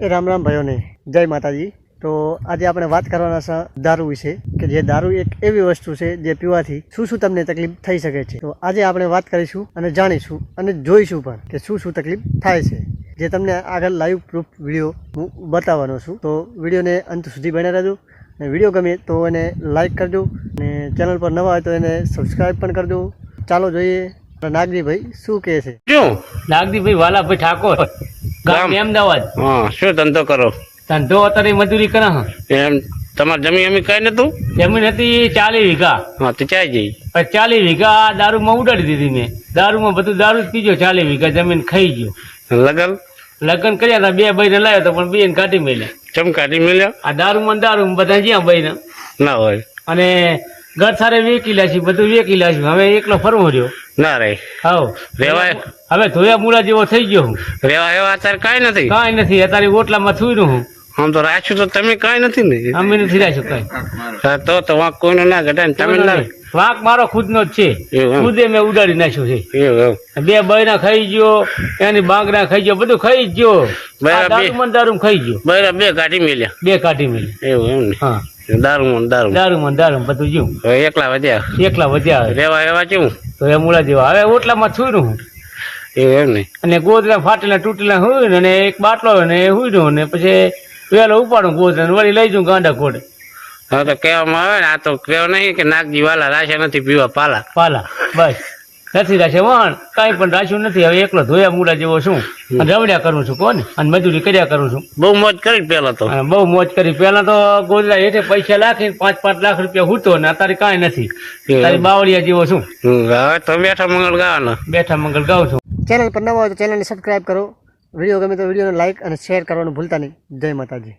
રામ રામ ભાઈઓને જય માતાજી। તો આજે આપણે વાત કરવાના છે દારૂ વિશે કે જે દારૂ એક એવી વસ્તુ છે જે પીવાથી શું શું તમને તકલીફ થઈ શકે છે। તો આજે આપણે વાત કરીશું અને જાણીશું અને જોઈશું પણ કે શું શું તકલીફ થાય છે, જે તમને આગળ લાઈવ પ્રૂફ વિડીયો હું બતાવવાનો છું। તો વિડીયોને અંત સુધી બન્યા રહેજો અને વિડીયો ગમે તો એને લાઈક કરજો અને ચેનલ પર નવા હોય તો એને સબસ્ક્રાઈબ પણ કરજો। ચાલો જોઈએ નાગજીભાઈ શું કહે છે। નાગજીભાઈ વાલાભાઈ ઠાકોર, ગામ અમદાવાદ। હા, શું ધંધો કરો? ધંધો અત્યારે મજૂરી કરે। એમ તમારે જમીન અમી કઈ નતું? જમીન હતી 40 વીઘા। હા, તો ચાઈ જઈ 40 વીઘા દારૂમાં ઉડાડી દીધી મેં। દારૂમાં બધું દારૂ જ પીજો। 40 વીઘા જમીન ખાઈ ગયો। લગ્ન કર્યા હતા, 2 બૈરા લાવ્યો તો પણ 2 ને કાઢી મેલ્યા। ચમ કાઢી મેલ્યા? આ દારૂમાં બધા જ્યાં બૈરા ના હોય અને ઘર સારે વેકી લાશી, બધું વેકી લાશી। હવે એકલો ફરવો રહ્યો ના રે હાવ રેવાય। હવે ધોયા મૂળા જેવો થઈ ગયો હું। રેવા એવા અત્યારે કઈ નથી? કાંઈ નથી, અત્યારે ઓટલામાં થૂર્યું હું। આમ તો રાખ્યું તો તમે કઈ નથી ને? અમે નથી રાખ્યું કઈ। હા, તો વાંક કોઈનો ના ઘટાય ને તમે ના વાંક મારો ખુદનો જ છે, ખુદે મેં ઉડાડી નાખ્યું છે। એવું 2 બૈરા ખાઈ ગયો, એની બાંગડા ખાઈ ગયો, બધું ખાઈ જ ગયો। દારૂ ખાઈ ગયો, બરાબર 2 કાઢી મેલ્યા? 2 કાઢી મેલ્યા। એવું એમ ને? હા, દારૂ બધું જીવું એકલા વધ્યા રેવા એવા કેવું તો એ મૂળા જેવા। હવે ઓટલામાં થૂર્યું હું એવું એમ ને? અને ગોદરા ફાટેલા તૂટેલા હોય ને એક બાટલો હોય ને એ હુઈ ને પછી વેલો ઉપાડું ગોદરા વળી લઈ જાઉં ગાંડા કોડે। હા, તો કહેવામાં આવે ને, આ તો કહેવા નહીં કે નાગજી વાલા રાશા નથી પીવા પાલા બસ નથી રાશે વણ કાંઈ પણ રાખ્યું નથી। હવે એકલો ધોયા મૂળા જેવો છું અને રવડ્યા કરું છું કોને, અને મજૂરી કર્યા કરું છું। બહુ મોજ કરી પેલા તો? બહુ મોજ કરી। પેલા તો ગોદરા હેઠે પૈસા લાખી 5-5 લાખ રૂપિયા હૂતો ને અત્યારે કાંઈ નથી, તારી બાવળિયા જેવો છું। હવે તો બેઠા મંગળ ગાઉં છું। ચેનલ પર નવા હોય તો ચેનલને સબસ્ક્રાઈબ કરો। વિડીયો ગમે તો વિડીયોને લાઈક અને શેર કરવાનું ભૂલતા નહીં। જય માતાજી।